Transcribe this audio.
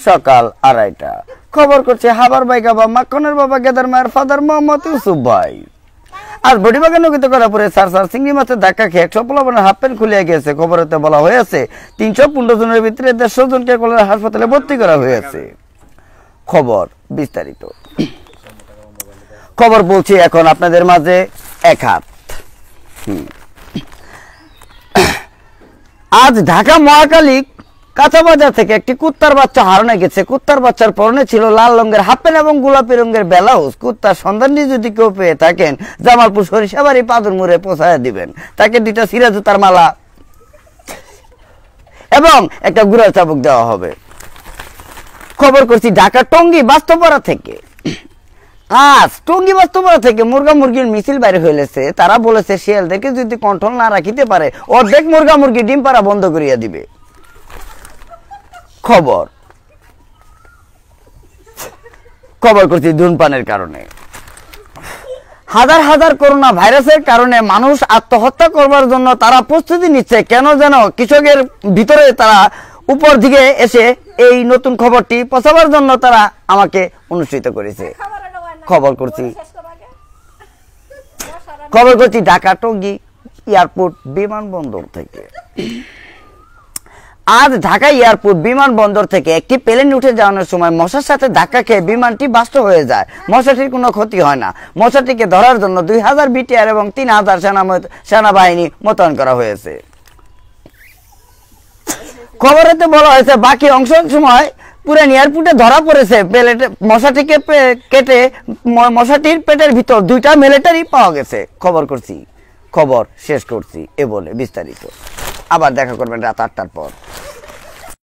সকাল 2:30 খবর করছে হাবার বাইকা বা মাখনের বাবা গেদার মায়ের ফাদার মোহাম্মদ ইউসুফ ভাই আজ বডিবাগান নগিত করা পরে সার চিংড়ি মাছের ধাক্কা খেয়ে 115 হাফ প্যান্ট খুলে গিয়েছে। খবরেতে বলা হয়েছে 315 জনের ভিতরে 150 জনকে কলেরা হাসপাতালে ভর্তি করা হয়েছে। খবর বিস্তারিত। খবর বলছি এখন আপনাদের মাঝে এক হাত। আজ ঢাকা মহাকালী কাঁচা বাজার থেকে একটি কুত্তার বাচ্চা হারানো গেছে। কুত্তার বাচ্চার পরনে ছিল লাল রঙের হাফ প্যান্ট এবং গোলাপি রঙের ব্লাউজ। কুত্তার সন্ধানটি যদি কেউ পেয়ে থাকেন জামালপুর সরিষাবাড়ি পাদুর মোড়ে পৌঁছায় দিবেন। তাকে 2টা সিরা জুতার মালা এবং একটা গুড়ার চাবুক দেওয়া হবে। খবর করছি ঢাকা টঙ্গী বাস্তবপাড়া থেকে। আজ টঙ্গী বাস্তবপাড়া থেকে মুরগা মুরগির মিছিল বাইরে হয়েছে। তারা বলেছে শিয়ালদেরকে যদি কন্ট্রোল না রাখিতে পারে অর্ধেক মুরগা মুরগি ডিম পাড়া বন্ধ করিয়া দিবে। খবর করছি ধূমপানের কারণে হাজার হাজার করোনা ভাইরাসের কারণে মানুষ আত্মহত্যা করবার জন্য তারা প্রস্তুতি নিচ্ছে। কেন যেন কৃষকের ভিতরে তারা উপর দিকে এসে এই নতুন খবরটি পৌঁছাবার জন্য তারা আমাকে অনুষ্ঠিত করেছে। খবর করছি ঢাকা টঙ্গী এয়ারপোর্ট বিমানবন্দর থেকে। আজ ঢাকা এয়ারপোর্ট বিমানবন্দর থেকে একটি প্লেন উঠে যাওয়ার সময় মশার সাথে ধাক্কা খেয়ে বিমানটি বাস্ট হয়ে যায়। মশাটির কোনো ক্ষতি হয় না। মশাটিকে ধরার জন্য 2000 বিটিআর এবং 3000 সেনাবাহিনী মোতায়েন করা হয়েছে। খবরেতে বলা হয়েছে বাকি অংশ সময় পুরান এয়ারপোর্টে ধরা পড়েছে। মশাটিকে কেটে মশাটির পেটের ভিতর 2টা মিলিটারি পাওয়া গেছে। খবর শেষ করছি এ বলে বিস্তারিত। আবার দেখা করবেন রাত 8টার পর।